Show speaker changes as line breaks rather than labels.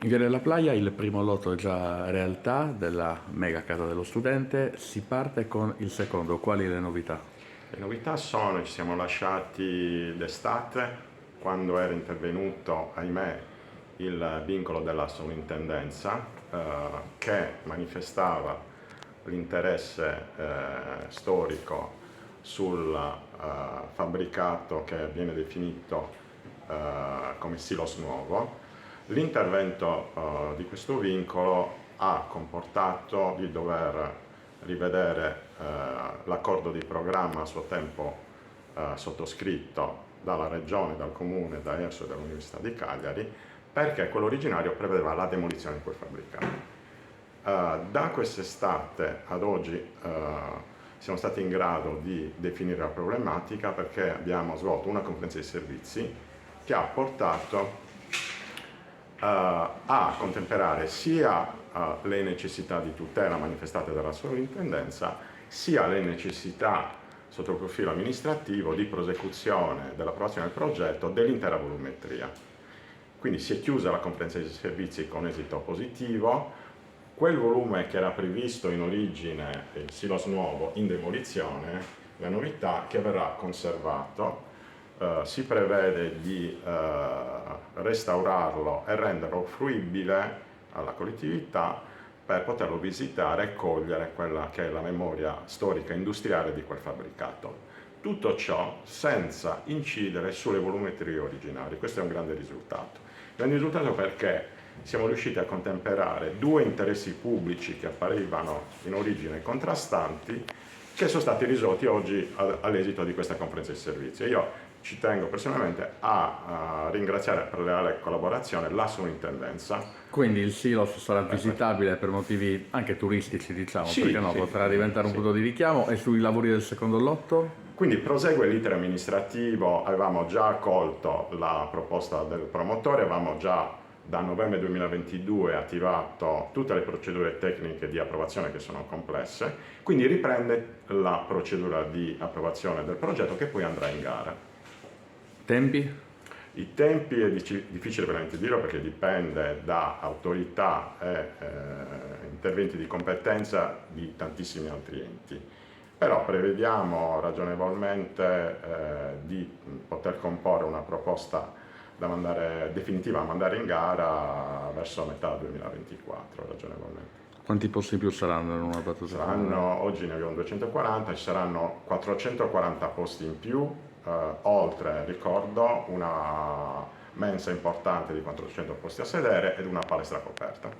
In Via della Playa il primo lotto è già realtà della mega casa dello studente, si parte con il secondo, quali le novità?
Le novità sono, ci siamo lasciati d'estate, quando era intervenuto, ahimè, il vincolo della sovrintendenza, che manifestava l'interesse storico sul fabbricato che viene definito come silos nuovo. L'intervento di questo vincolo ha comportato di dover rivedere l'accordo di programma a suo tempo sottoscritto dalla Regione, dal Comune, da ERSO e dall'Università di Cagliari, perché quello originario prevedeva la demolizione di quel fabbricato. Da quest'estate ad oggi siamo stati in grado di definire la problematica, perché abbiamo svolto una conferenza di servizi che ha portato a contemperare sia le necessità di tutela manifestate dalla sovrintendenza, sia le necessità sotto il profilo amministrativo di prosecuzione dell'approvazione del progetto dell'intera volumetria. Quindi si è chiusa la conferenza di servizi con esito positivo. Quel volume che era previsto in origine, il silos nuovo, in demolizione, la novità che verrà conservato. Si prevede di restaurarlo e renderlo fruibile alla collettività per poterlo visitare e cogliere quella che è la memoria storica e industriale di quel fabbricato. Tutto ciò senza incidere sulle volumetrie originali. Questo è un grande risultato. Grande risultato perché siamo riusciti a contemperare due interessi pubblici che apparivano in origine contrastanti, che sono stati risolti oggi all'esito di questa conferenza di servizi. Io ci tengo personalmente a ringraziare per la leale collaborazione la sovrintendenza.
Quindi il silos sarà visitabile per motivi anche turistici, diciamo,
Sì,
perché no,
sì,
potrà diventare un
sì.
punto di richiamo. E sui lavori del secondo lotto?
Quindi prosegue l'iter amministrativo, avevamo già accolto la proposta del promotore, avevamo già da novembre 2022 attivato tutte le procedure tecniche di approvazione che sono complesse, quindi riprende la procedura di approvazione del progetto che poi andrà in gara.
Tempi?
I tempi è difficile veramente dirlo, perché dipende da autorità e interventi di competenza di tantissimi altri enti. Però prevediamo ragionevolmente di poter comporre una proposta definitiva a mandare in gara verso metà 2024, ragionevolmente.
Quanti posti in più saranno in una battuta?
Oggi ne abbiamo 240, ci saranno 440 posti in più, oltre, ricordo, una mensa importante di 400 posti a sedere ed una palestra coperta.